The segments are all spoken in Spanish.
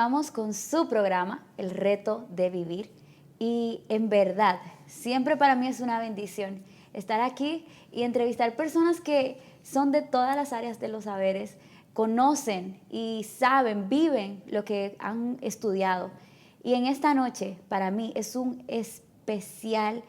continuamos con su programa, El Reto de Vivir. Y en verdad, siempre para mí es una bendición estar aquí y entrevistar personas que son de todas las áreas de los saberes, conocen y saben, viven lo que han estudiado. Y en esta noche, para mí, es una especial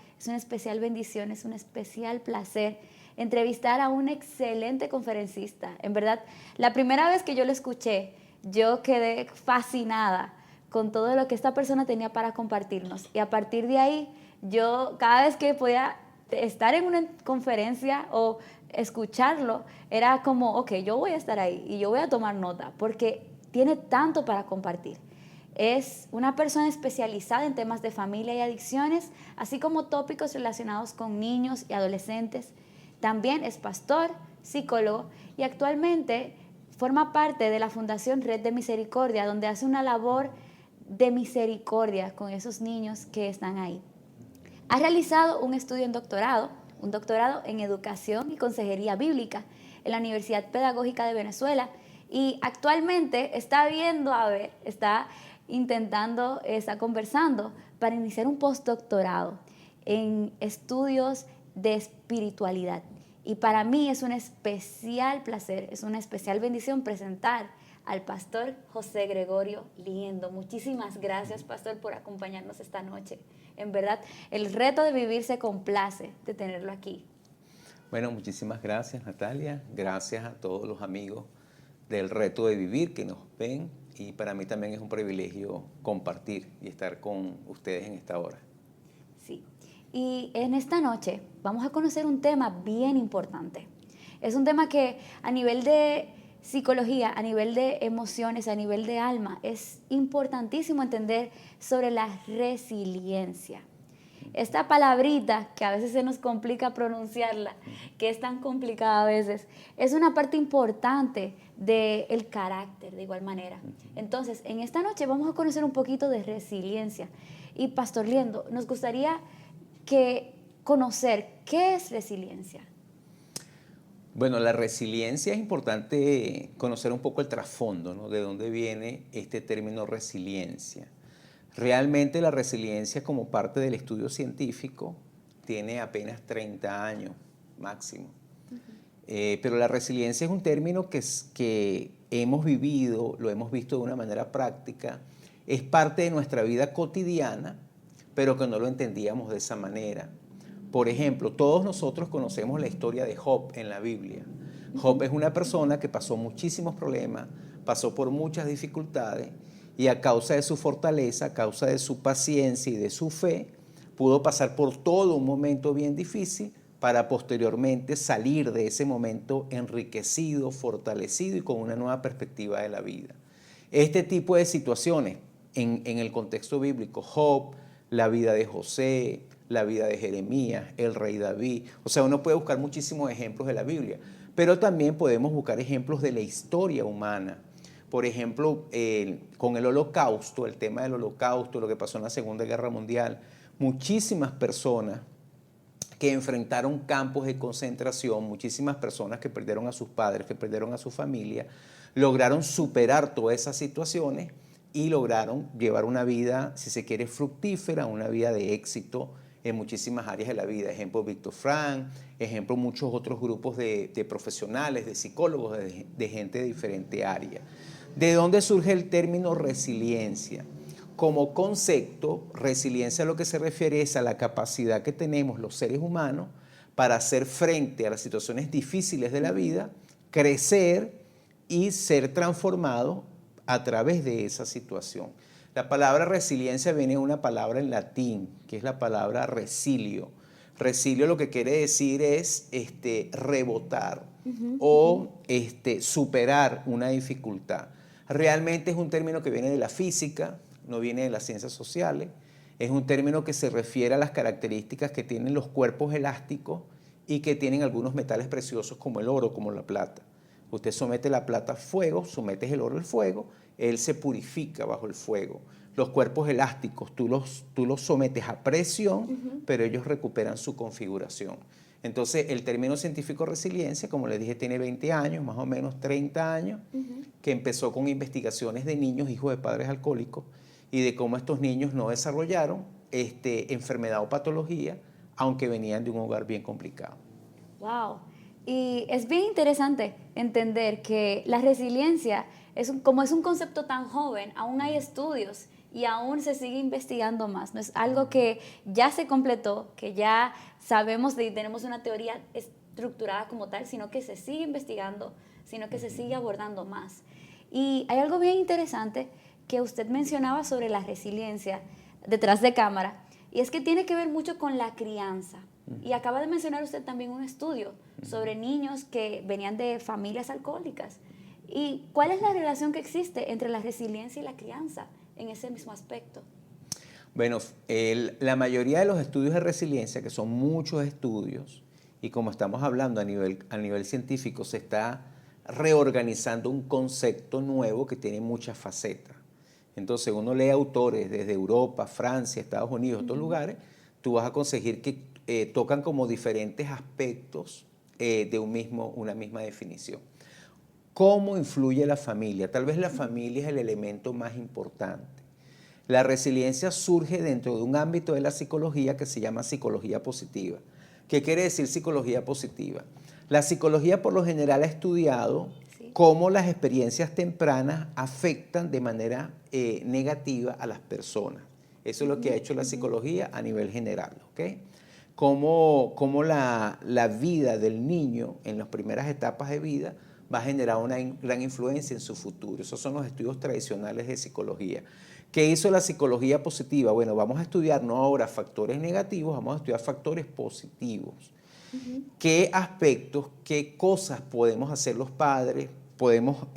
bendición, es un especial placer entrevistar a un excelente conferencista. En verdad, la primera vez que yo lo escuché, yo quedé fascinada con todo lo que esta persona tenía para compartirnos. Y a partir de ahí, yo cada vez que podía estar en una conferencia o escucharlo, era como, ok, yo voy a estar ahí y yo voy a tomar nota, porque tiene tanto para compartir. Es una persona especializada en temas de familia y adicciones, así como tópicos relacionados con niños y adolescentes. También es pastor, psicólogo y actualmente forma parte de la Fundación Red de Misericordia, donde hace una labor de misericordia con esos niños que están ahí. Ha realizado un estudio en doctorado, un doctorado en educación y consejería bíblica en la Universidad Pedagógica de Venezuela y actualmente está está conversando para iniciar un postdoctorado en estudios de espiritualidad. Y para mí es un especial placer, es una especial bendición presentar al pastor José Gregorio Liendo. Muchísimas gracias, pastor, por acompañarnos esta noche. En verdad, el reto de vivir se complace de tenerlo aquí. Bueno, muchísimas gracias, Natalia. Gracias a todos los amigos del Reto de Vivir que nos ven. Y para mí también es un privilegio compartir y estar con ustedes en esta hora. Sí. Y en esta noche vamos a conocer un tema bien importante. Es un tema que a nivel de psicología, a nivel de emociones, a nivel de alma, es importantísimo entender sobre la resiliencia. Esta palabrita, que a veces se nos complica pronunciarla, que es tan complicada a veces, es una parte importante del carácter de igual manera. Entonces, en esta noche vamos a conocer un poquito de resiliencia. Y Pastor Liendo, nos gustaría conocer qué es resiliencia. Bueno, la resiliencia es importante conocer un poco el trasfondo, ¿no? De dónde viene este término resiliencia. Realmente la resiliencia como parte del estudio científico tiene apenas 30 años máximo. Pero la resiliencia es un término que hemos vivido, lo hemos visto de una manera práctica, es parte de nuestra vida cotidiana, pero que no lo entendíamos de esa manera. Por ejemplo, todos nosotros conocemos la historia de Job en la Biblia. Job es una persona que pasó muchísimos problemas, pasó por muchas dificultades y a causa de su fortaleza, a causa de su paciencia y de su fe, pudo pasar por todo un momento bien difícil para posteriormente salir de ese momento enriquecido, fortalecido y con una nueva perspectiva de la vida. Este tipo de situaciones en el contexto bíblico, Job, la vida de José, la vida de Jeremías, el rey David. O sea, uno puede buscar muchísimos ejemplos de la Biblia, pero también podemos buscar ejemplos de la historia humana. Por ejemplo, con el Holocausto, el tema del Holocausto, lo que pasó en la Segunda Guerra Mundial, muchísimas personas que enfrentaron campos de concentración, muchísimas personas que perdieron a sus padres, que perdieron a su familia, lograron superar todas esas situaciones y lograron llevar una vida, si se quiere, fructífera, una vida de éxito en muchísimas áreas de la vida. Ejemplo, Víctor Frank, ejemplo, muchos otros grupos de profesionales, de psicólogos, de gente de diferente área. ¿De dónde surge el término resiliencia? Como concepto, resiliencia a lo que se refiere es a la capacidad que tenemos los seres humanos para hacer frente a las situaciones difíciles de la vida, crecer y ser transformados a través de esa situación. La palabra resiliencia viene de una palabra en latín, que es la palabra resilio. Resilio lo que quiere decir es rebotar o superar una dificultad. Realmente es un término que viene de la física, no viene de las ciencias sociales. Es un término que se refiere a las características que tienen los cuerpos elásticos y que tienen algunos metales preciosos como el oro, como la plata. Usted somete la plata al fuego, sometes el oro al fuego, él se purifica bajo el fuego. Los cuerpos elásticos, tú los sometes a presión, pero ellos recuperan su configuración. Entonces, el término científico resiliencia, como les dije, tiene 20 años, más o menos 30 años, que empezó con investigaciones de niños, hijos de padres alcohólicos, y de cómo estos niños no desarrollaron enfermedad o patología, aunque venían de un hogar bien complicado. Wow. Y es bien interesante entender que la resiliencia, como es un concepto tan joven, aún hay estudios y aún se sigue investigando más. No es algo que ya se completó, que ya sabemos y tenemos una teoría estructurada como tal, sino que se sigue investigando, sino que se sigue abordando más. Y hay algo bien interesante que usted mencionaba sobre la resiliencia detrás de cámara, y es que tiene que ver mucho con la crianza. Y acaba de mencionar usted también un estudio sobre niños que venían de familias alcohólicas. ¿Y cuál es la relación que existe entre la resiliencia y la crianza en ese mismo aspecto? Bueno, la mayoría de los estudios de resiliencia, que son muchos estudios, y como estamos hablando a nivel científico, se está reorganizando un concepto nuevo que tiene muchas facetas. Entonces, uno lee autores desde Europa, Francia, Estados Unidos, otros lugares, tú vas a conseguir que tocan como diferentes aspectos de una misma definición. ¿Cómo influye la familia? Tal vez la familia es el elemento más importante. La resiliencia surge dentro de un ámbito de la psicología que se llama psicología positiva. ¿Qué quiere decir psicología positiva? La psicología por lo general ha estudiado cómo las experiencias tempranas afectan de manera negativa a las personas. Eso es lo que ha hecho la psicología a nivel general, ¿ok? Cómo la vida del niño en las primeras etapas de vida va a generar una gran influencia en su futuro. Esos son los estudios tradicionales de psicología. ¿Qué hizo la psicología positiva? Bueno, vamos a estudiar no ahora factores negativos, vamos a estudiar factores positivos. ¿Qué aspectos, qué cosas podemos hacer los padres? Podemos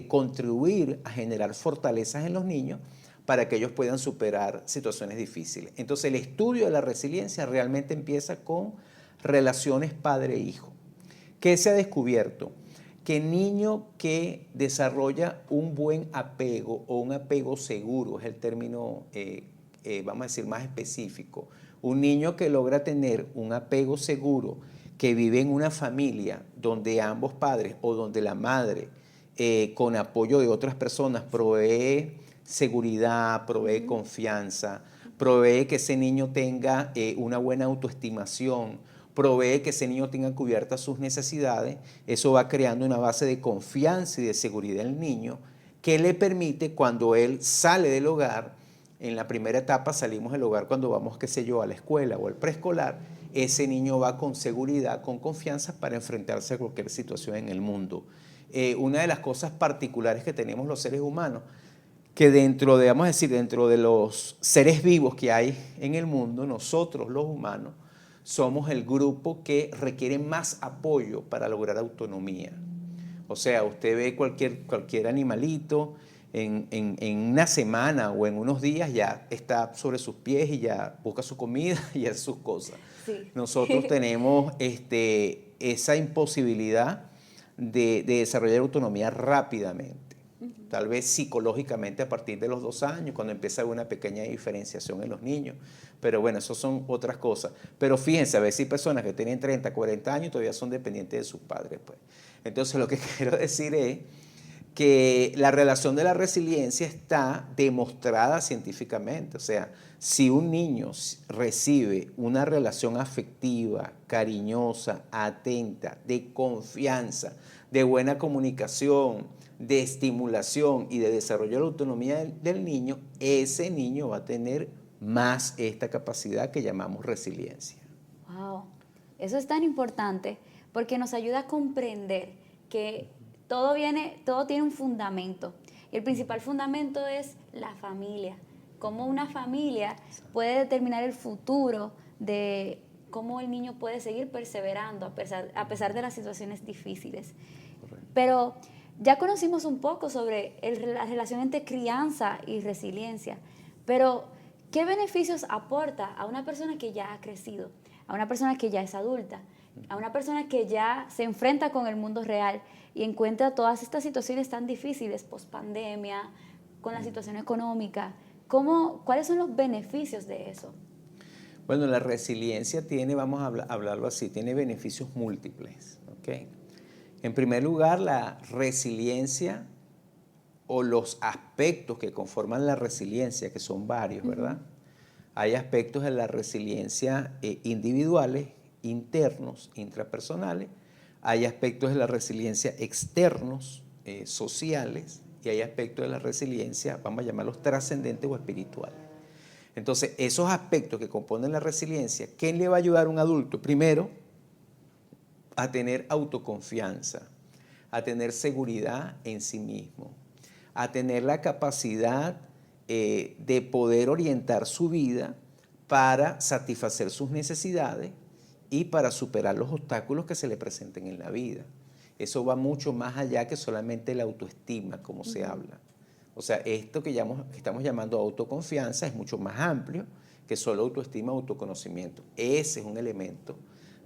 contribuir a generar fortalezas en los niños para que ellos puedan superar situaciones difíciles. Entonces, el estudio de la resiliencia realmente empieza con relaciones padre-hijo. ¿Qué se ha descubierto? Que niño que desarrolla un buen apego o un apego seguro, es el término, vamos a decir, más específico. Un niño que logra tener un apego seguro, que vive en una familia donde ambos padres o donde la madre, con apoyo de otras personas, provee seguridad, provee confianza, provee que ese niño tenga una buena autoestimación, provee que ese niño tenga cubiertas sus necesidades, eso va creando una base de confianza y de seguridad en el niño que le permite cuando él sale del hogar, en la primera etapa salimos del hogar cuando vamos, qué sé yo, a la escuela o al preescolar, ese niño va con seguridad, con confianza para enfrentarse a cualquier situación en el mundo. Una de las cosas particulares que tenemos los seres humanos, que dentro de, vamos a decir, dentro de los seres vivos que hay en el mundo, nosotros los humanos, somos el grupo que requiere más apoyo para lograr autonomía. O sea, usted ve cualquier animalito, en una semana o en unos días ya está sobre sus pies y ya busca su comida y hace sus cosas. Sí. Nosotros tenemos esa imposibilidad de desarrollar autonomía rápidamente. Tal vez psicológicamente a partir de los 2 años, cuando empieza a haber una pequeña diferenciación en los niños. Pero bueno, eso son otras cosas. Pero fíjense, a ver si personas que tienen 30, 40 años todavía son dependientes de sus padres, pues. Entonces, lo que quiero decir es que la relación de la resiliencia está demostrada científicamente. O sea, si un niño recibe una relación afectiva, cariñosa, atenta, de confianza, de buena comunicación, de estimulación y de desarrollo de la autonomía del niño, ese niño va a tener más esta capacidad que llamamos resiliencia. Wow, eso es tan importante porque nos ayuda a comprender que todo tiene un fundamento. Y el principal fundamento es la familia. Cómo una familia puede determinar el futuro de cómo el niño puede seguir perseverando a pesar de las situaciones difíciles. Correcto. Pero ya conocimos un poco sobre la relación entre crianza y resiliencia. Pero, ¿qué beneficios aporta a una persona que ya ha crecido, a una persona que ya es adulta, a una persona que ya se enfrenta con el mundo real y encuentra todas estas situaciones tan difíciles, post-pandemia, con la situación económica? ¿Cuáles son los beneficios de eso? Bueno, la resiliencia tiene, vamos a hablarlo así, tiene beneficios múltiples, ¿ok? En primer lugar, la resiliencia o los aspectos que conforman la resiliencia, que son varios, ¿verdad? Hay aspectos de la resiliencia individuales, internos, intrapersonales. Hay aspectos de la resiliencia externos, sociales, y hay aspectos de la resiliencia, vamos a llamarlos trascendentes o espirituales. Entonces, esos aspectos que componen la resiliencia, ¿qué le va a ayudar a un adulto? Primero, a tener autoconfianza, a tener seguridad en sí mismo, a tener la capacidad de poder orientar su vida para satisfacer sus necesidades y para superar los obstáculos que se le presenten en la vida. Eso va mucho más allá que solamente la autoestima, como se habla. O sea, esto que estamos llamando autoconfianza es mucho más amplio que solo autoestima o autoconocimiento. Ese es un elemento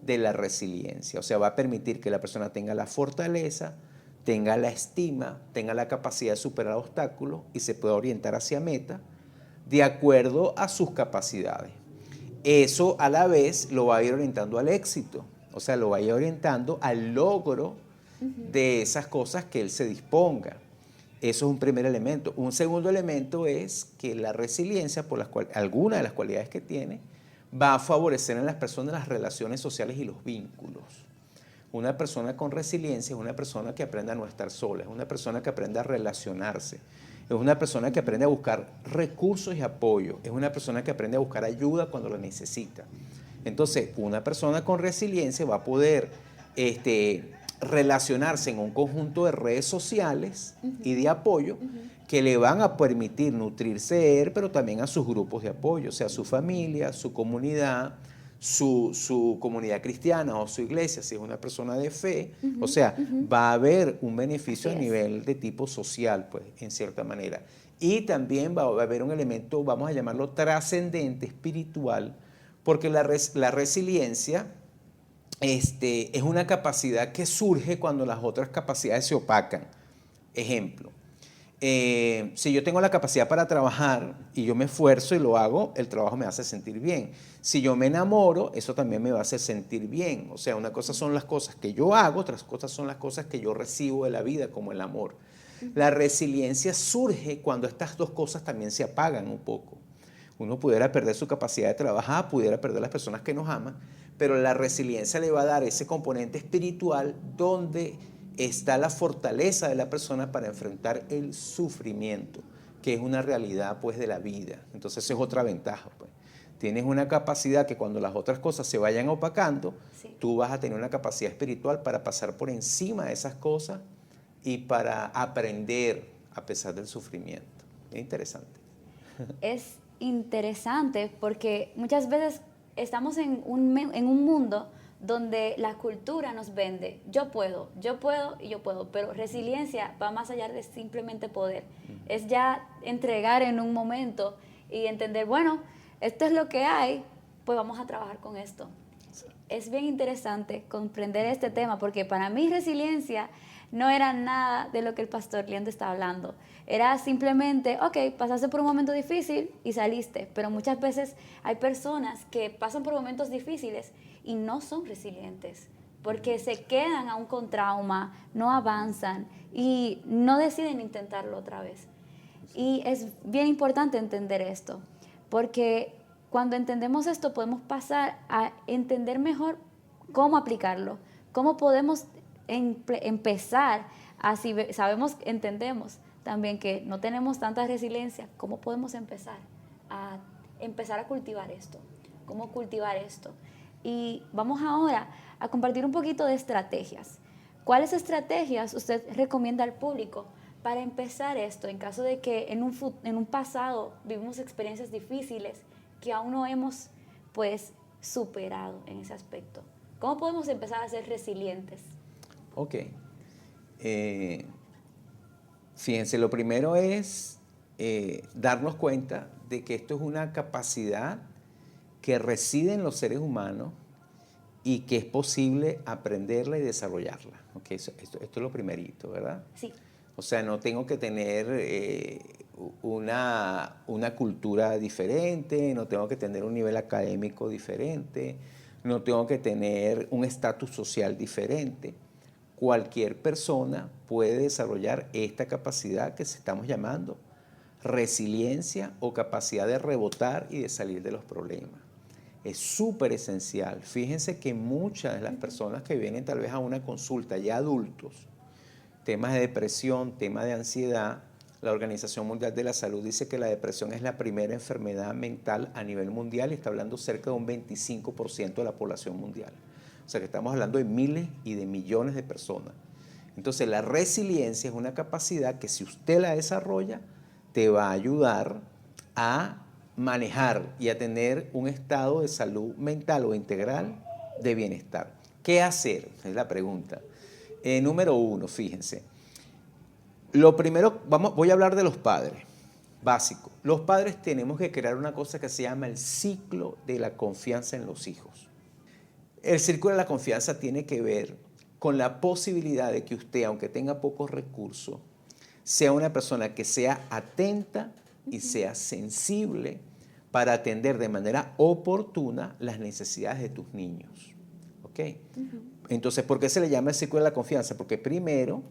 de la resiliencia. O sea, va a permitir que la persona tenga la fortaleza, tenga la estima, tenga la capacidad de superar obstáculos y se pueda orientar hacia meta de acuerdo a sus capacidades. Eso a la vez lo va a ir orientando al éxito, o sea, lo va a ir orientando al logro de esas cosas que él se disponga. Eso es un primer elemento. Un segundo elemento es que la resiliencia, por alguna de las cualidades que tiene, va a favorecer en las personas las relaciones sociales y los vínculos. Una persona con resiliencia es una persona que aprende a no estar sola, es una persona que aprende a relacionarse, es una persona que aprende a buscar recursos y apoyo, es una persona que aprende a buscar ayuda cuando lo necesita. Entonces, una persona con resiliencia va a poder relacionarse en un conjunto de redes sociales y de apoyo que le van a permitir nutrirse de él, pero también a sus grupos de apoyo, o sea, su familia, su comunidad, su comunidad cristiana o su iglesia, si es una persona de fe. O sea, va a haber un beneficio a nivel de tipo social, pues, en cierta manera. Y también va a haber un elemento, vamos a llamarlo trascendente, espiritual, porque la resiliencia es una capacidad que surge cuando las otras capacidades se opacan. Ejemplo, si yo tengo la capacidad para trabajar y yo me esfuerzo y lo hago, el trabajo me hace sentir bien. Si yo me enamoro, eso también me va a hacer sentir bien. O sea, una cosa son las cosas que yo hago, otras cosas son las cosas que yo recibo de la vida, como el amor. La resiliencia surge cuando estas dos cosas también se apagan un poco. Uno pudiera perder su capacidad de trabajar, pudiera perder las personas que nos aman, pero la resiliencia le va a dar ese componente espiritual donde está la fortaleza de la persona para enfrentar el sufrimiento, que es una realidad, pues, de la vida. Entonces, esa es otra ventaja, pues. Tienes una capacidad que cuando las otras cosas se vayan opacando, tú vas a tener una capacidad espiritual para pasar por encima de esas cosas y para aprender a pesar del sufrimiento. Es interesante. Es interesante porque muchas veces estamos en un mundo donde la cultura nos vende, yo puedo y yo puedo, pero resiliencia va más allá de simplemente poder. Es ya entregar en un momento y entender, bueno, esto es lo que hay, pues vamos a trabajar con esto. Es bien interesante comprender este tema porque para mí resiliencia no era nada de lo que el pastor Leandro estaba hablando. Era simplemente, ok, pasaste por un momento difícil y saliste, pero muchas veces hay personas que pasan por momentos difíciles y no son resilientes porque se quedan aún con trauma, no avanzan y no deciden intentarlo otra vez. Y es bien importante entender esto, porque cuando entendemos esto podemos pasar a entender mejor cómo aplicarlo, cómo podemos empezar a, si entendemos también que no tenemos tanta resiliencia, ¿cómo podemos empezar a cultivar esto? ¿Cómo cultivar esto? Y vamos ahora a compartir un poquito de estrategias. ¿Cuáles estrategias usted recomienda al público para empezar esto en caso de que en un pasado vivimos experiencias difíciles que aún no hemos, pues, superado en ese aspecto? ¿Cómo podemos empezar a ser resilientes? Ok. Fíjense, lo primero es darnos cuenta de que esto es una capacidad que reside en los seres humanos y que es posible aprenderla y desarrollarla. Okay, esto es lo primerito, ¿verdad? Sí. O sea, no tengo que tener una cultura diferente, no tengo que tener un nivel académico diferente, no tengo que tener un estatus social diferente. Cualquier persona puede desarrollar esta capacidad que estamos llamando resiliencia o capacidad de rebotar y de salir de los problemas. Es súper esencial. Fíjense que muchas de las personas que vienen tal vez a una consulta, ya adultos, temas de depresión, temas de ansiedad, la Organización Mundial de la Salud dice que la depresión es la primera enfermedad mental a nivel mundial y está hablando cerca de un 25% de la población mundial. O sea que estamos hablando de miles y de millones de personas. Entonces la resiliencia es una capacidad que si usted la desarrolla, te va a ayudar a manejar y a tener un estado de salud mental o integral de bienestar. ¿Qué hacer? Es la pregunta. Número 1, fíjense. Lo primero, voy a hablar de los padres, básico. Los padres tenemos que crear una cosa que se llama el ciclo de la confianza en los hijos. El círculo de la confianza tiene que ver con la posibilidad de que usted, aunque tenga pocos recursos, sea una persona que sea atenta y sea sensible para atender de manera oportuna las necesidades de tus niños. ¿Ok? Entonces, ¿por qué se le llama el círculo de la confianza? Porque primero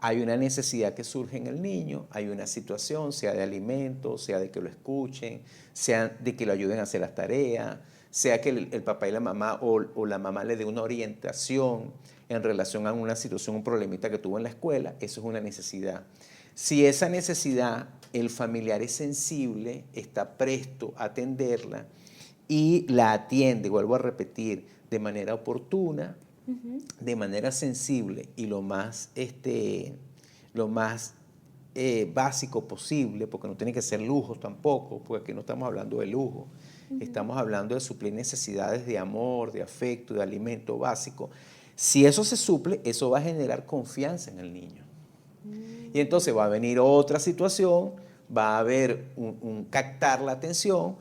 hay una necesidad que surge en el niño, hay una situación, sea de alimento, sea de que lo escuchen, sea de que lo ayuden a hacer las tareas, sea que el papá y la mamá o la mamá le dé una orientación en relación a una situación, un problemita que tuvo en la escuela. Eso es una necesidad. Si esa necesidad el familiar es sensible, está presto a atenderla y la atiende, vuelvo a repetir, de manera oportuna, de manera sensible y lo más básico posible, porque no tiene que ser lujos tampoco, porque aquí no estamos hablando de lujo, estamos hablando de suplir necesidades de amor, de afecto, de alimento básico. Si eso se suple, eso va a generar confianza en el niño. Y entonces va a venir otra situación, va a haber un captar la atención,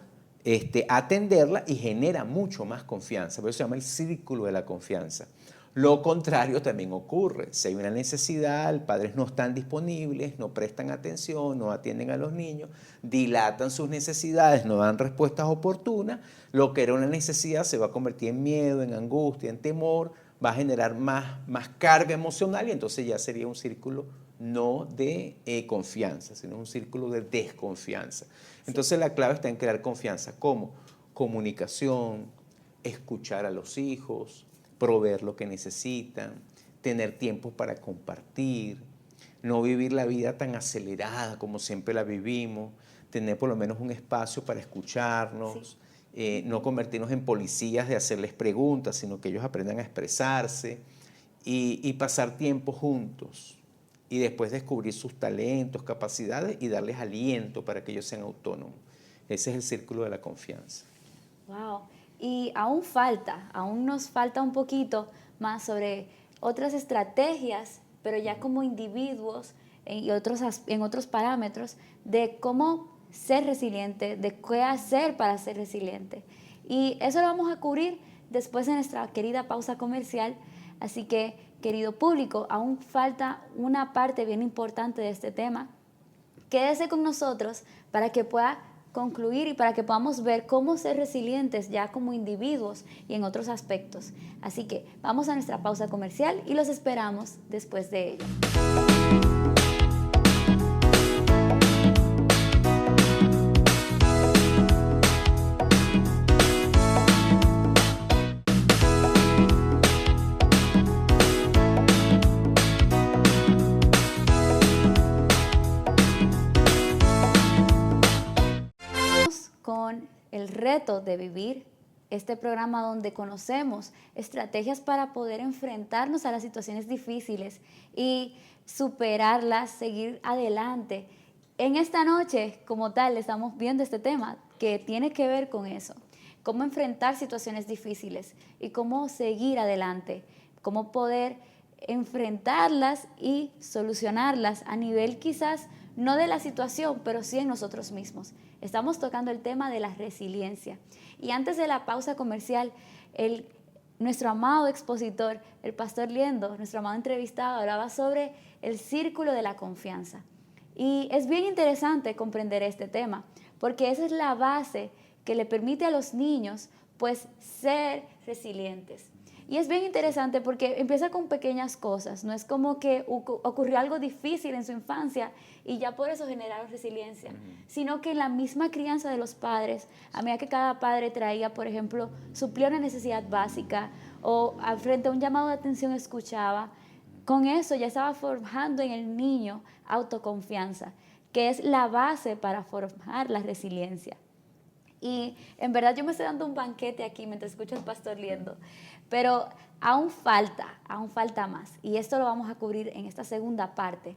atenderla y genera mucho más confianza. Por eso se llama el círculo de la confianza. Lo contrario también ocurre. Si hay una necesidad, los padres no están disponibles, no prestan atención, no atienden a los niños, dilatan sus necesidades, no dan respuestas oportunas, lo que era una necesidad se va a convertir en miedo, en angustia, en temor, va a generar más carga emocional y entonces ya sería un círculo no de confianza, sino un círculo de desconfianza. Entonces la clave está en crear confianza. ¿Cómo? Comunicación, escuchar a los hijos, proveer lo que necesitan, tener tiempo para compartir, no vivir la vida tan acelerada como siempre la vivimos, tener por lo menos un espacio para escucharnos, no convertirnos en policías de hacerles preguntas, sino que ellos aprendan a expresarse y pasar tiempo juntos. Y después descubrir sus talentos, capacidades y darles aliento para que ellos sean autónomos. Ese es el círculo de la confianza. Wow. Y aún nos falta un poquito más sobre otras estrategias, pero ya como individuos en otros parámetros de cómo ser resiliente, de qué hacer para ser resiliente. Y eso lo vamos a cubrir después de nuestra querida pausa comercial. Así que, querido público, aún falta una parte bien importante de este tema. Quédese con nosotros para que pueda concluir y para que podamos ver cómo ser resilientes ya como individuos y en otros aspectos. Así que vamos a nuestra pausa comercial y los esperamos después de ella. Con el reto de vivir este programa donde conocemos estrategias para poder enfrentarnos a las situaciones difíciles y superarlas, seguir adelante. En esta noche, como tal, estamos viendo este tema que tiene que ver con eso, cómo enfrentar situaciones difíciles y cómo seguir adelante, cómo poder enfrentarlas y solucionarlas a nivel quizás no de la situación, pero sí en nosotros mismos. Estamos tocando el tema de la resiliencia. Y antes de la pausa comercial, nuestro amado expositor, el pastor Liendo, nuestro amado entrevistado, hablaba sobre el círculo de la confianza. Y es bien interesante comprender este tema, porque esa es la base que le permite a los niños, pues, ser resilientes. Y es bien interesante porque empieza con pequeñas cosas, no es como que ocurrió algo difícil en su infancia y ya por eso generaron resiliencia, sino que en la misma crianza de los padres, a medida que cada padre traía, por ejemplo, suplía una necesidad básica o frente a un llamado de atención escuchaba, con eso ya estaba forjando en el niño autoconfianza, que es la base para formar la resiliencia. Y en verdad yo me estoy dando un banquete aquí mientras escucho al pastor Liendo, pero aún falta más. Y esto lo vamos a cubrir en esta segunda parte.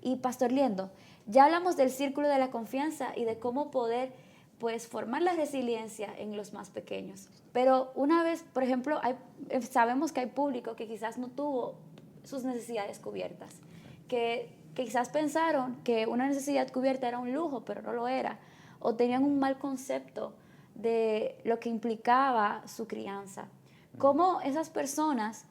Y pastor Liendo, ya hablamos del círculo de la confianza y de cómo poder pues formar la resiliencia en los más pequeños. Pero una vez, por ejemplo, sabemos que hay público que quizás no tuvo sus necesidades cubiertas, que quizás pensaron que una necesidad cubierta era un lujo, pero no lo era, o tenían un mal concepto de lo que implicaba su crianza. ¿Cómo esas personas,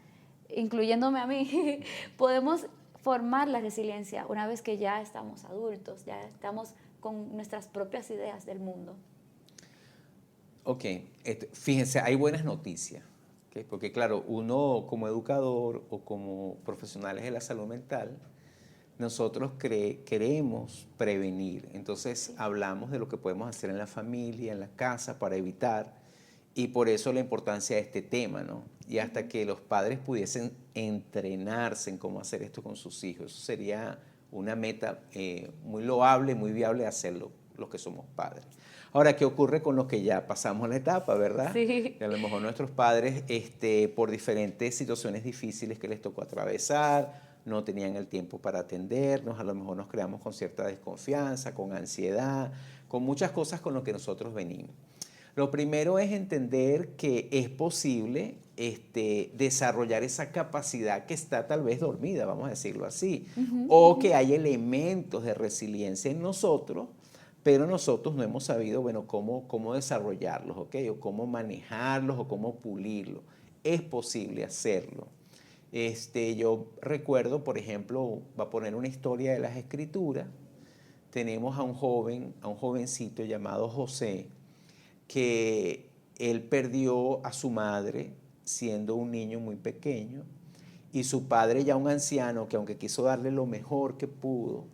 incluyéndome a mí, podemos formar la resiliencia una vez que ya estamos adultos, ya estamos con nuestras propias ideas del mundo? Ok, fíjense, hay buenas noticias, ¿okay? Porque claro, uno como educador o como profesionales de la salud mental, nosotros queremos prevenir. Entonces hablamos de lo que podemos hacer en la familia, en la casa, para evitar, y por eso la importancia de este tema, ¿no? Y hasta que los padres pudiesen entrenarse en cómo hacer esto con sus hijos, eso sería una meta muy loable, muy viable de hacerlo los que somos padres. Ahora, ¿qué ocurre con los que ya pasamos la etapa, verdad? Sí. Que a lo mejor nuestros padres, por diferentes situaciones difíciles que les tocó atravesar, no tenían el tiempo para atendernos, a lo mejor nos creamos con cierta desconfianza, con ansiedad, con muchas cosas con lo que nosotros venimos. Lo primero es entender que es posible desarrollar esa capacidad que está tal vez dormida, vamos a decirlo así, o que hay elementos de resiliencia en nosotros, pero nosotros no hemos sabido, bueno, cómo desarrollarlos, ¿ok? O cómo manejarlos o cómo pulirlos. Es posible hacerlo. Yo recuerdo, por ejemplo, va a poner una historia de las Escrituras. Tenemos a un jovencito llamado José, que él perdió a su madre siendo un niño muy pequeño, y su padre, ya un anciano, que aunque quiso darle lo mejor que pudo,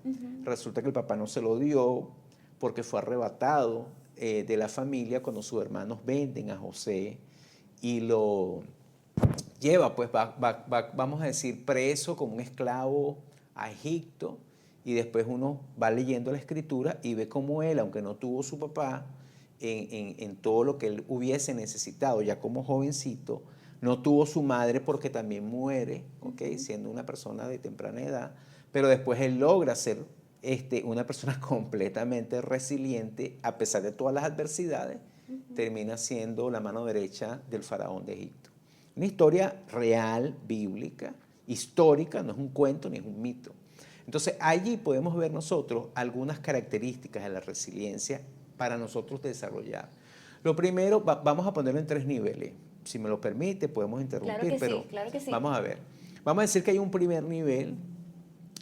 resulta que el papá no se lo dio porque fue arrebatado de la familia cuando sus hermanos venden a José y lo lleva, pues vamos a decir, preso como un esclavo a Egipto, y después uno va leyendo la escritura y ve cómo él, aunque no tuvo su papá, en todo lo que él hubiese necesitado, ya como jovencito, no tuvo su madre porque también muere, ¿okay? Siendo una persona de temprana edad, pero después él logra ser una persona completamente resiliente a pesar de todas las adversidades, termina siendo la mano derecha del faraón de Egipto. Una historia real, bíblica, histórica, no es un cuento ni es un mito. Entonces allí podemos ver nosotros algunas características de la resiliencia para nosotros desarrollar. Lo primero, vamos a ponerlo en 3 niveles. Si me lo permite, podemos interrumpir, pero claro que sí. vamos a ver. Vamos a decir que hay un primer nivel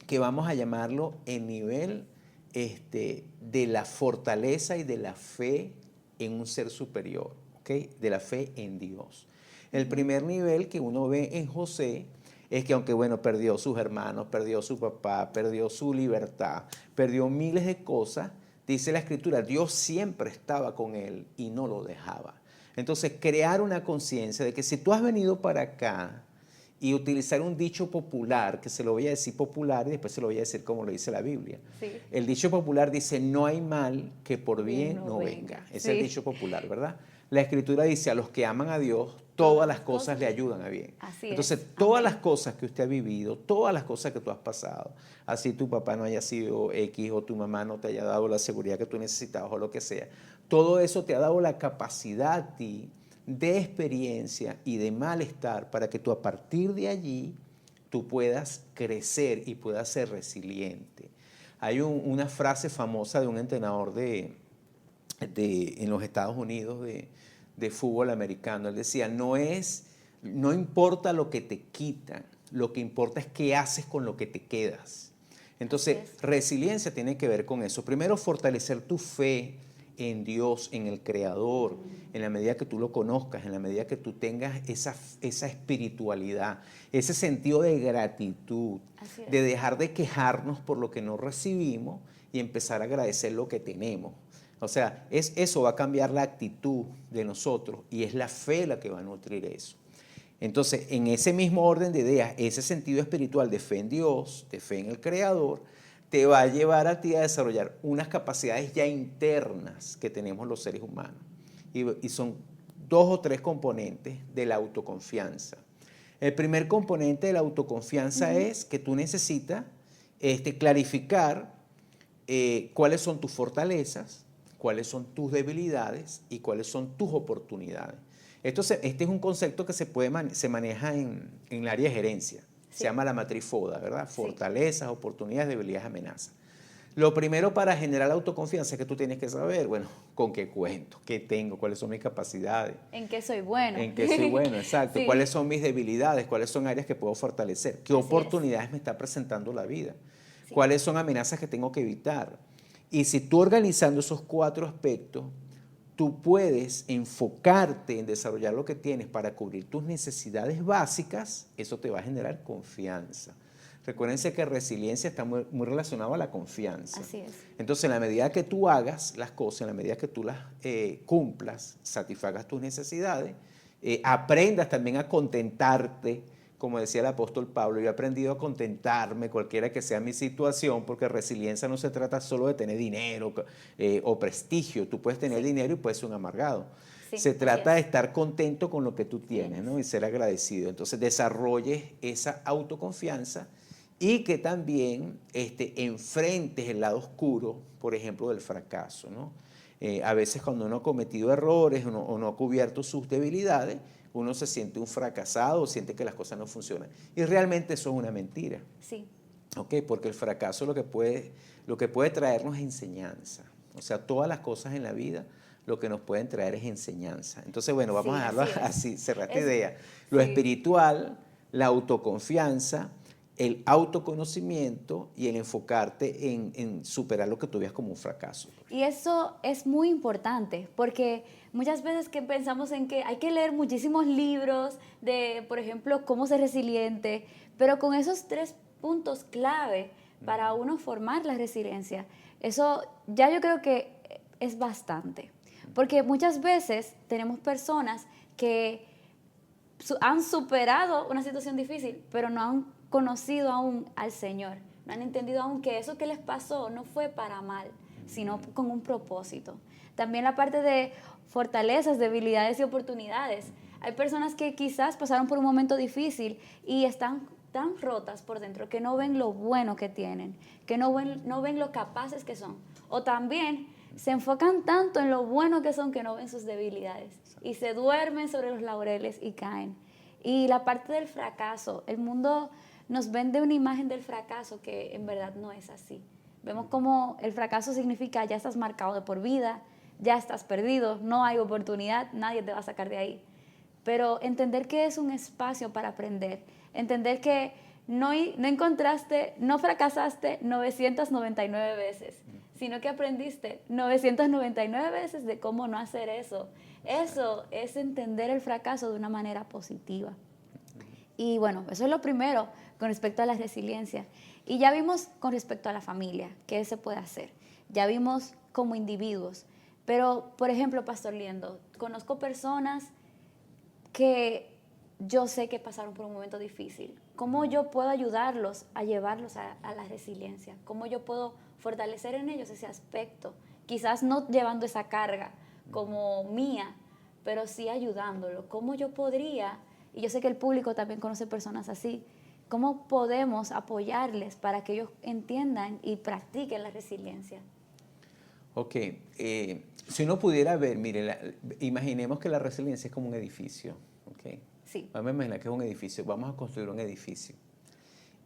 que vamos a llamarlo el nivel de la fortaleza y de la fe en un ser superior, ¿okay? De la fe en Dios. El primer nivel que uno ve en José es que aunque, bueno, perdió sus hermanos, perdió su papá, perdió su libertad, perdió miles de cosas, dice la Escritura, Dios siempre estaba con él y no lo dejaba. Entonces, crear una conciencia de que si tú has venido para acá y utilizar un dicho popular, que se lo voy a decir popular y después se lo voy a decir como lo dice la Biblia. Sí. El dicho popular dice, no hay mal que por bien no venga. Ese Sí. es el dicho popular, ¿verdad? La Escritura dice, a los que aman a Dios, todas las cosas le ayudan a bien. Así Entonces, es. todas Amén. las cosas que usted ha vivido, todas las cosas que tú has pasado, así tu papá no haya sido X o tu mamá no te haya dado la seguridad que tú necesitabas o lo que sea, todo eso te ha dado la capacidad a ti de experiencia y de malestar para que tú a partir de allí tú puedas crecer y puedas ser resiliente. Hay una frase famosa de un entrenador en los Estados Unidos de fútbol americano. Él decía, no importa lo que te quitan, lo que importa es qué haces con lo que te quedas. Entonces, resiliencia tiene que ver con eso. Primero, fortalecer tu fe en Dios, en el Creador, en la medida que tú lo conozcas, en la medida que tú tengas esa espiritualidad, ese sentido de gratitud, de dejar de quejarnos por lo que no recibimos y empezar a agradecer lo que tenemos. O sea, eso va a cambiar la actitud de nosotros y es la fe la que va a nutrir eso. Entonces, en ese mismo orden de ideas, ese sentido espiritual de fe en Dios, de fe en el Creador, te va a llevar a ti a desarrollar unas capacidades ya internas que tenemos los seres humanos. Y son 2 o 3 componentes de la autoconfianza. El primer componente de la autoconfianza es que tú necesitas clarificar cuáles son tus fortalezas, cuáles son tus debilidades y cuáles son tus oportunidades. Este es un concepto que se maneja en el área de gerencia. Se llama la matriz FODA, ¿verdad? Fortalezas, oportunidades, debilidades, amenazas. Lo primero para generar autoconfianza es que tú tienes que saber, bueno, con qué cuento, qué tengo, cuáles son mis capacidades. En qué soy bueno. En qué soy bueno, exacto. Cuáles son mis debilidades, cuáles son áreas que puedo fortalecer, qué oportunidades me está presentando la vida, cuáles son amenazas que tengo que evitar. Y si tú organizando esos 4 aspectos, tú puedes enfocarte en desarrollar lo que tienes para cubrir tus necesidades básicas, eso te va a generar confianza. Recuérdense que resiliencia está muy relacionado a la confianza. Así es. Entonces, en la medida que tú hagas las cosas, en la medida que tú las cumplas, satisfagas tus necesidades, aprendas también a contentarte. Como decía el apóstol Pablo, yo he aprendido a contentarme cualquiera que sea mi situación, porque resiliencia no se trata solo de tener dinero o prestigio. Tú puedes tener dinero y puedes ser un amargado. Se trata de estar contento con lo que tú tienes, ¿no? Y ser agradecido. Entonces desarrolles esa autoconfianza y que también enfrentes el lado oscuro, por ejemplo, del fracaso, ¿no? A veces cuando uno ha cometido errores o no ha cubierto sus debilidades, uno se siente un fracasado, siente que las cosas no funcionan. Y realmente eso es una mentira. Sí. ¿Ok? Porque el fracaso lo que puede traernos es enseñanza. O sea, todas las cosas en la vida lo que nos pueden traer es enseñanza. Entonces, bueno, vamos a dejarlo así, cerrar esta idea. Lo espiritual, la autoconfianza, el autoconocimiento y el enfocarte en superar lo que tú veas como un fracaso. Y eso es muy importante, porque muchas veces que pensamos en que hay que leer muchísimos libros de, por ejemplo, cómo ser resiliente, pero con esos 3 puntos clave para uno formar la resiliencia, eso ya yo creo que es bastante. Porque muchas veces tenemos personas que han superado una situación difícil, pero no han conocido aún al Señor, no han entendido aún que eso que les pasó no fue para mal, sino con un propósito. También la parte de fortalezas, debilidades y oportunidades. Hay personas que quizás pasaron por un momento difícil y están tan rotas por dentro que no ven lo bueno que tienen, que no ven lo capaces que son. O también se enfocan tanto en lo bueno que son que no ven sus debilidades y se duermen sobre los laureles y caen. Y la parte del fracaso, el mundo nos vende una imagen del fracaso que en verdad no es así. Vemos como el fracaso significa ya estás marcado de por vida, ya estás perdido, no hay oportunidad, nadie te va a sacar de ahí. Pero entender que es un espacio para aprender, entender que no fracasaste 999 veces, sino que aprendiste 999 veces de cómo no hacer eso. Eso es entender el fracaso de una manera positiva. Y bueno, eso es lo primero con respecto a la resiliencia. Y ya vimos con respecto a la familia, qué se puede hacer. Ya vimos como individuos. Pero, por ejemplo, Pastor Liendo, conozco personas que yo sé que pasaron por un momento difícil. ¿Cómo yo puedo ayudarlos a llevarlos a la resiliencia? ¿Cómo yo puedo fortalecer en ellos ese aspecto? Quizás no llevando esa carga como mía, pero sí ayudándolo. ¿Cómo yo podría, y yo sé que el público también conoce personas así, cómo podemos apoyarles para que ellos entiendan y practiquen la resiliencia? Ok, si uno pudiera ver, mire, imaginemos que la resiliencia es como un edificio, ¿ok? Sí. Vamos a imaginar que es un edificio, vamos a construir un edificio.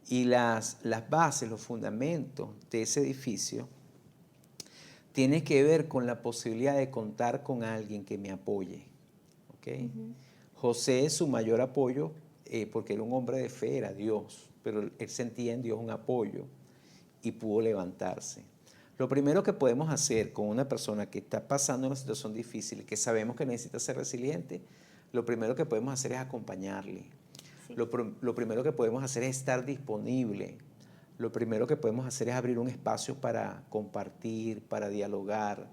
Y las bases, los fundamentos de ese edificio tienen que ver con la posibilidad de contar con alguien que me apoye, ¿ok? José es su mayor apoyo porque era un hombre de fe, era Dios, pero él sentía en Dios un apoyo. y pudo levantarse. Lo primero que podemos hacer con una persona que está pasando una situación difícil y que sabemos que necesita ser resiliente, lo primero que podemos hacer es acompañarle. Sí. Lo primero que podemos hacer es estar disponible. Lo primero que podemos hacer es abrir un espacio para compartir, para dialogar,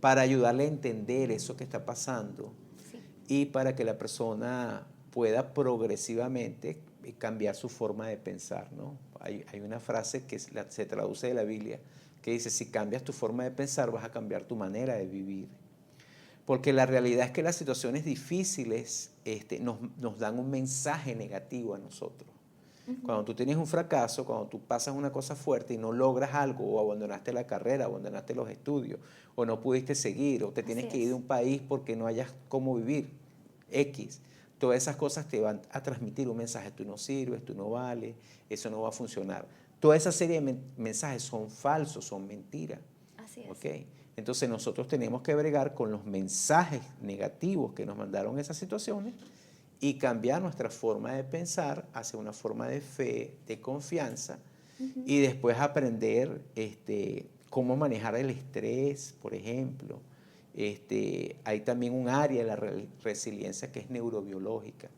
para ayudarle a entender eso que está pasando Sí. y para que la persona pueda progresivamente cambiar su forma de pensar, ¿no? Hay una frase que se traduce de la Biblia que dice, si cambias tu forma de pensar, vas a cambiar tu manera de vivir. Porque la realidad es que las situaciones difíciles nos dan un mensaje negativo a nosotros. Cuando tú tienes un fracaso, cuando tú pasas una cosa fuerte y no logras algo, o abandonaste la carrera, abandonaste los estudios, o no pudiste seguir, o te tienes Así que ir de es. un país porque no hayas cómo vivir, X, todas esas cosas te van a transmitir un mensaje, tú no sirves, tú no vales, eso no va a funcionar. Toda esa serie de mensajes son falsos, son mentiras. Así es. ¿Ok? Entonces nosotros tenemos que bregar con los mensajes negativos que nos mandaron esas situaciones y cambiar nuestra forma de pensar hacia una forma de fe, de confianza, y después aprender cómo manejar el estrés, por ejemplo. Hay también un área de la resiliencia que es neurobiológica,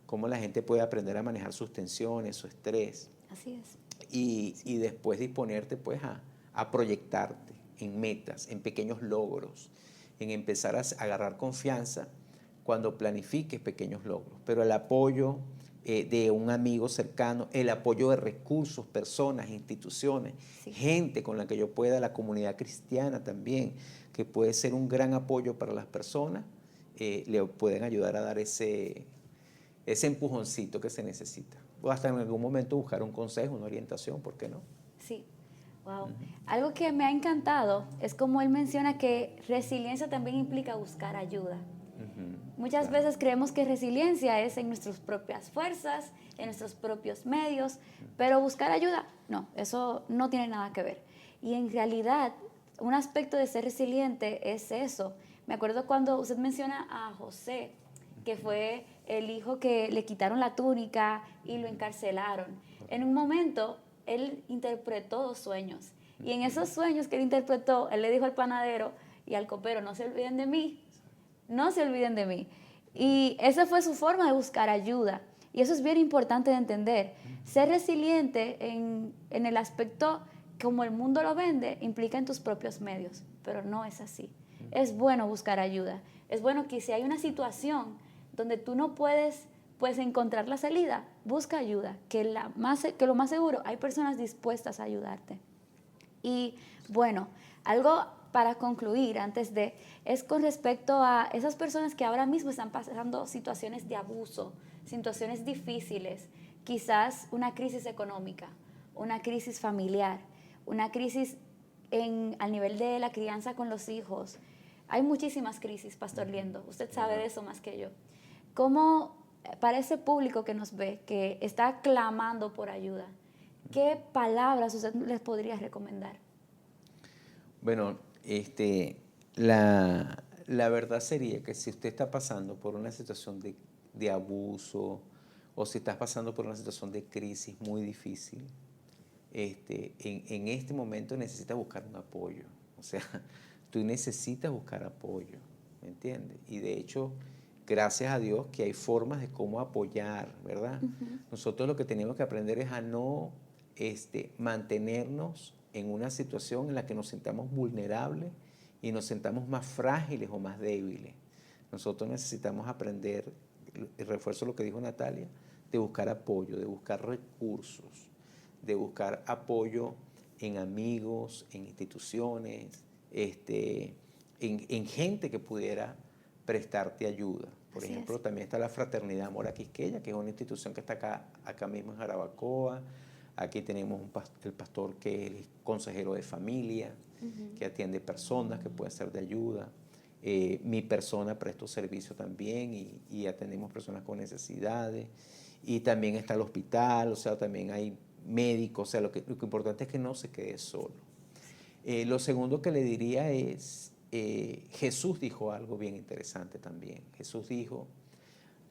cómo la gente puede aprender a manejar sus tensiones, su estrés, Así es. y después disponerte pues a proyectarte en metas, en pequeños logros, en empezar a agarrar confianza cuando planifiques pequeños logros. Pero el apoyo de un amigo cercano, el apoyo de recursos, personas, instituciones, Sí. gente con la que yo pueda, la comunidad cristiana también, que puede ser un gran apoyo para las personas, le pueden ayudar a dar ese empujoncito que se necesita. O hasta en algún momento buscar un consejo, una orientación, ¿por qué no? Sí. Wow. Algo que me ha encantado es como él menciona que resiliencia también implica buscar ayuda. Muchas Claro. veces creemos que resiliencia es en nuestras propias fuerzas, en nuestros propios medios, pero buscar ayuda, no, eso no tiene nada que ver. Y en realidad, un aspecto de ser resiliente es eso. Me acuerdo cuando usted menciona a José, que fue el hijo que le quitaron la túnica y lo encarcelaron. En un momento, él interpretó dos sueños. Y en esos sueños que él interpretó, él le dijo al panadero y al copero, no se olviden de mí, no se olviden de mí. Y esa fue su forma de buscar ayuda. Y eso es bien importante de entender. Ser resiliente en el aspecto como el mundo lo vende implica en tus propios medios, pero no es así. Es bueno buscar ayuda. Es bueno que si hay una situación donde tú no puedes pues encontrar la salida, busca ayuda, que lo más seguro hay personas dispuestas a ayudarte. Y bueno, algo para concluir antes de, es con respecto a esas personas que ahora mismo están pasando situaciones de abuso, situaciones difíciles, quizás una crisis económica, una crisis familiar, una crisis al nivel de la crianza con los hijos. Hay muchísimas crisis, Pastor Liendo, usted sabe de eso más que yo. ¿Cómo para ese público que nos ve, que está clamando por ayuda, qué palabras usted les podría recomendar? Bueno, la verdad sería que si usted está pasando por una situación de abuso o si estás pasando por una situación de crisis muy difícil, en este momento necesitas buscar un apoyo. O sea, tú necesitas buscar apoyo, ¿me entiendes? Y de hecho, gracias a Dios que hay formas de cómo apoyar, ¿verdad? Nosotros lo que tenemos que aprender es a no mantenernos en una situación en la que nos sintamos vulnerables y nos sintamos más frágiles o más débiles. Nosotros necesitamos aprender, y refuerzo lo que dijo Natalia, de buscar apoyo, de buscar recursos, de buscar apoyo en amigos, en instituciones, en gente que pudiera prestarte ayuda. Por Así ejemplo, es. también está la Fraternidad Mora Quisqueya, que es una institución que está acá mismo en Jarabacoa. Aquí tenemos el pastor que es consejero de familia, que atiende personas que pueden ser de ayuda. Mi persona presto servicio también y atendemos personas con necesidades. Y también está el hospital, o sea, también hay médicos, o sea, lo que importante es que no se quede solo. Lo segundo que le diría es, Jesús dijo algo bien interesante también. Jesús dijo,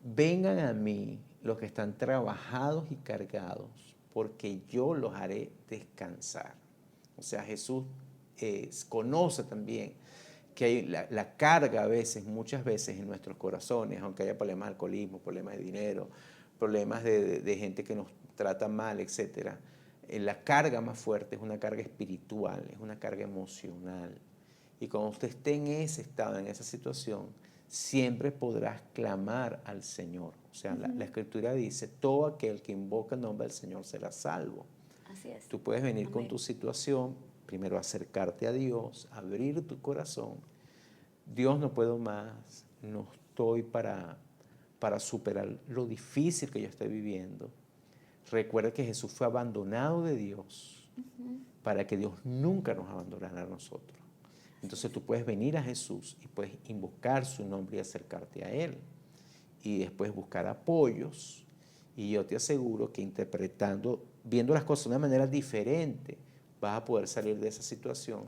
vengan a mí los que están trabajados y cargados, porque yo los haré descansar. O sea, Jesús conoce también que hay la carga a veces, muchas veces en nuestros corazones, aunque haya problemas de alcoholismo, problemas de dinero, problemas de gente que nos trata mal, etc. La carga más fuerte es una carga espiritual, es una carga emocional. Y cuando usted esté en ese estado, en esa situación, siempre podrás clamar al Señor. O sea, la Escritura dice, todo aquel que invoca el nombre del Señor será salvo. Así es. Tú puedes venir Amén. con tu situación, primero acercarte a Dios, abrir tu corazón. Dios, no puedo más, no estoy para superar lo difícil que yo estoy viviendo. Recuerda que Jesús fue abandonado de Dios para que Dios nunca nos abandonara a nosotros. Entonces tú puedes venir a Jesús y puedes invocar su nombre y acercarte a Él. Y después buscar apoyos. Y yo te aseguro que interpretando, viendo las cosas de una manera diferente, vas a poder salir de esa situación.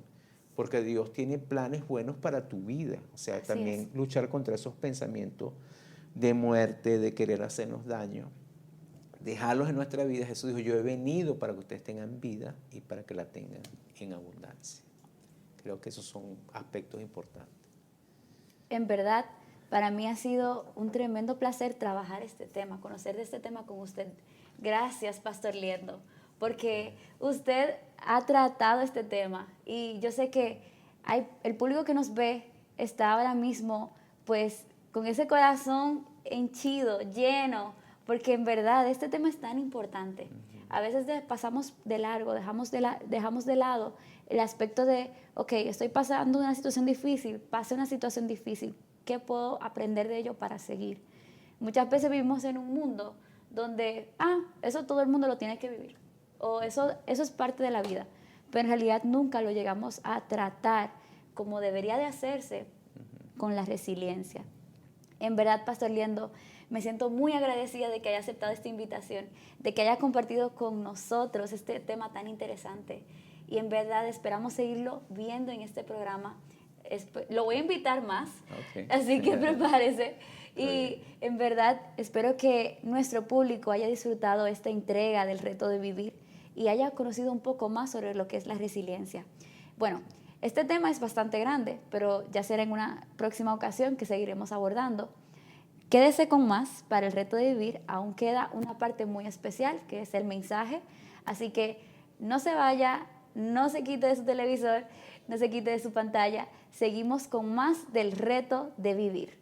Porque Dios tiene planes buenos para tu vida. O sea, Así también es. luchar contra esos pensamientos de muerte, de querer hacernos daño. Dejarlos en nuestra vida. Jesús dijo, yo he venido para que ustedes tengan vida y para que la tengan en abundancia. Creo que esos son aspectos importantes. En verdad, para mí ha sido un tremendo placer trabajar este tema, conocer de este tema con usted. Gracias, Pastor Liendo, porque usted ha tratado este tema y yo sé que el público que nos ve está ahora mismo pues con ese corazón henchido, lleno, porque en verdad este tema es tan importante. A veces pasamos de largo, dejamos de lado el aspecto de, ok, estoy pasando una situación difícil, pasé una situación difícil, ¿qué puedo aprender de ello para seguir? Muchas veces vivimos en un mundo donde, eso todo el mundo lo tiene que vivir, o eso es parte de la vida, pero en realidad nunca lo llegamos a tratar como debería de hacerse con la resiliencia. En verdad, Pastor Liendo, me siento muy agradecida de que haya aceptado esta invitación, de que haya compartido con nosotros este tema tan interesante. Y en verdad esperamos seguirlo viendo en este programa. Lo voy a invitar más, Okay. así que prepárese. Y en verdad espero que nuestro público haya disfrutado esta entrega del reto de vivir y haya conocido un poco más sobre lo que es la resiliencia. Bueno, este tema es bastante grande, pero ya será en una próxima ocasión que seguiremos abordando. Quédese con más para el reto de vivir. Aún queda una parte muy especial, que es el mensaje. Así que no se vaya, no se quite de su televisor, no se quite de su pantalla. Seguimos con más del reto de vivir.